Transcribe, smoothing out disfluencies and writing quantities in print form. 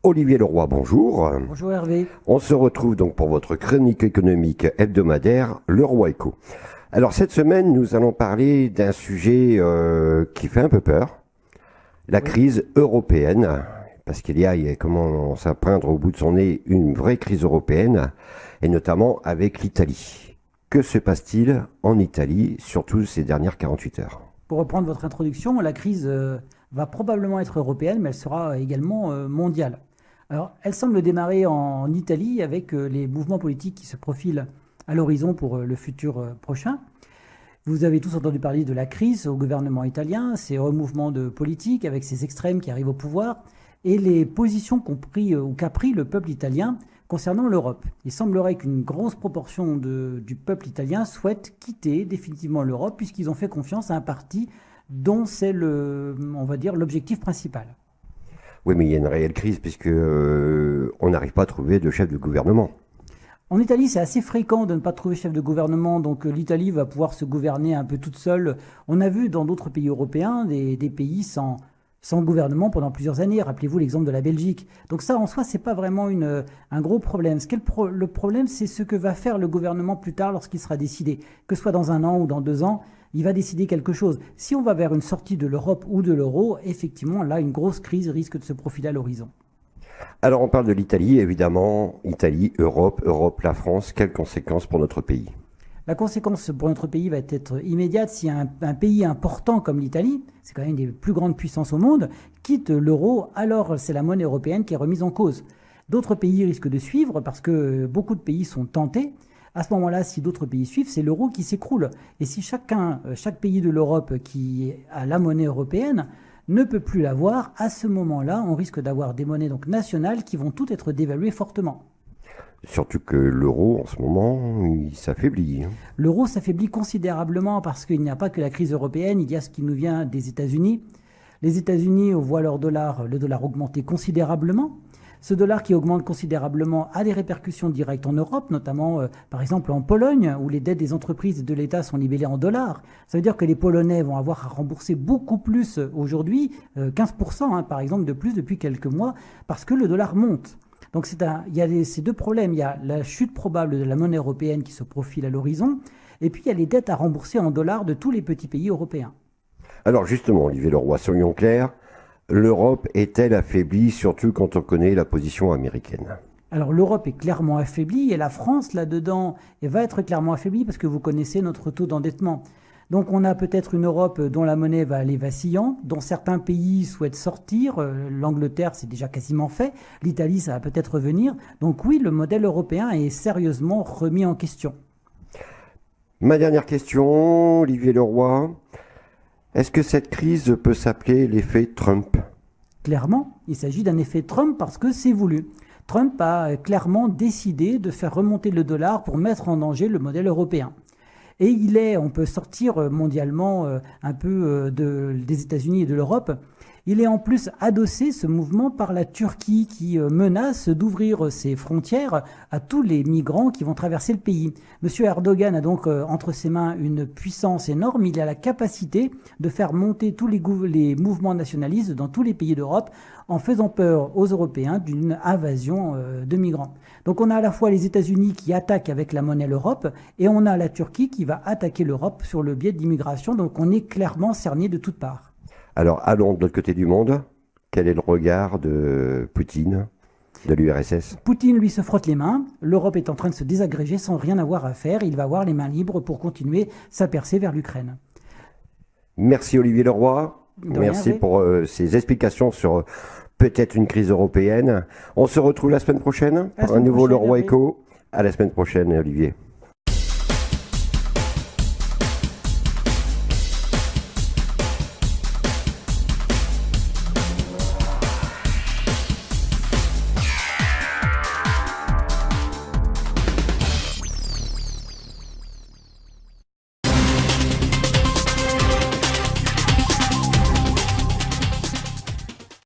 Olivier Leroy, bonjour. Bonjour Hervé. On se retrouve donc pour votre chronique économique hebdomadaire, Leroy Eco. Alors cette semaine, nous allons parler d'un sujet qui fait un peu peur, la crise européenne, parce qu'il y a commence à peindre au bout de son nez une vraie crise européenne, et notamment avec l'Italie. Que se passe-t-il en Italie, surtout ces dernières 48 heures? Pour reprendre votre introduction, la crise va probablement être européenne, mais elle sera également mondiale. Alors, elle semble démarrer en Italie avec les mouvements politiques qui se profilent à l'horizon pour le futur prochain. Vous avez tous entendu parler de la crise au gouvernement italien, ces remouvements de politique avec ces extrêmes qui arrivent au pouvoir et les positions qu'a pris le peuple italien concernant l'Europe. Il semblerait qu'une grosse proportion du peuple italien souhaite quitter définitivement l'Europe puisqu'ils ont fait confiance à un parti dont c'est on va dire, l'objectif principal. Oui, mais il y a une réelle crise puisque on n'arrive pas à trouver de chef de gouvernement. En Italie, c'est assez fréquent de ne pas trouver chef de gouvernement, donc l'Italie va pouvoir se gouverner un peu toute seule. On a vu dans d'autres pays européens des pays sans gouvernement pendant plusieurs années. Rappelez-vous l'exemple de la Belgique. Donc ça, en soi, c'est pas vraiment un gros problème. Le problème, c'est ce que va faire le gouvernement plus tard lorsqu'il sera décidé. Que ce soit dans 1 an ou dans 2 ans, il va décider quelque chose. Si on va vers une sortie de l'Europe ou de l'euro, effectivement, là, une grosse crise risque de se profiler à l'horizon. Alors on parle de l'Italie, évidemment. Italie, Europe, la France. Quelles conséquences pour notre pays? La conséquence pour notre pays va être immédiate. Si un pays important comme l'Italie, c'est quand même une des plus grandes puissances au monde, quitte l'euro, alors c'est la monnaie européenne qui est remise en cause. D'autres pays risquent de suivre parce que beaucoup de pays sont tentés. À ce moment-là, si d'autres pays suivent, c'est l'euro qui s'écroule. Et si chaque pays de l'Europe qui a la monnaie européenne ne peut plus l'avoir, à ce moment-là, on risque d'avoir des monnaies donc nationales qui vont toutes être dévaluées fortement. Surtout que l'euro, en ce moment, il s'affaiblit. L'euro s'affaiblit considérablement parce qu'il n'y a pas que la crise européenne, il y a ce qui nous vient des États-Unis. Les États-Unis voient le dollar augmenter considérablement. Ce dollar qui augmente considérablement a des répercussions directes en Europe, notamment par exemple en Pologne, où les dettes des entreprises et de l'État sont libellées en dollars. Ça veut dire que les Polonais vont avoir à rembourser beaucoup plus aujourd'hui, 15% par exemple de plus depuis quelques mois, parce que le dollar monte. Donc il y a ces deux problèmes. Il y a la chute probable de la monnaie européenne qui se profile à l'horizon, et puis il y a les dettes à rembourser en dollars de tous les petits pays européens. Alors justement, Olivier Leroy, soyons clairs, l'Europe est-elle affaiblie, surtout quand on connaît la position américaine? Alors l'Europe est clairement affaiblie et la France là-dedans va être clairement affaiblie parce que vous connaissez notre taux d'endettement. Donc on a peut-être une Europe dont la monnaie va aller vacillant, dont certains pays souhaitent sortir. L'Angleterre, c'est déjà quasiment fait. L'Italie, ça va peut-être venir. Donc oui, le modèle européen est sérieusement remis en question. Ma dernière question, Olivier Leroy. Est-ce que cette crise peut s'appeler l'effet Trump? Clairement, il s'agit d'un effet Trump parce que c'est voulu. Trump a clairement décidé de faire remonter le dollar pour mettre en danger le modèle européen. Et on peut sortir mondialement un peu des États-Unis et de l'Europe. Il est en plus adossé, ce mouvement, par la Turquie qui menace d'ouvrir ses frontières à tous les migrants qui vont traverser le pays. Monsieur Erdogan a donc entre ses mains une puissance énorme. Il a la capacité de faire monter tous les mouvements nationalistes dans tous les pays d'Europe en faisant peur aux Européens d'une invasion de migrants. Donc on a à la fois les États-Unis qui attaquent avec la monnaie l'Europe et on a la Turquie qui va attaquer l'Europe sur le biais de l'immigration. Donc on est clairement cerné de toutes parts. Alors, allons de l'autre côté du monde. Quel est le regard de Poutine, de l'URSS? Poutine, lui, se frotte les mains. L'Europe est en train de se désagréger sans rien avoir à faire. Il va avoir les mains libres pour continuer sa percée vers l'Ukraine. Merci Olivier Leroy. Merci pour ces explications sur peut-être une crise européenne. On se retrouve la semaine prochaine pour un nouveau Leroy Eco. À la semaine prochaine, Olivier.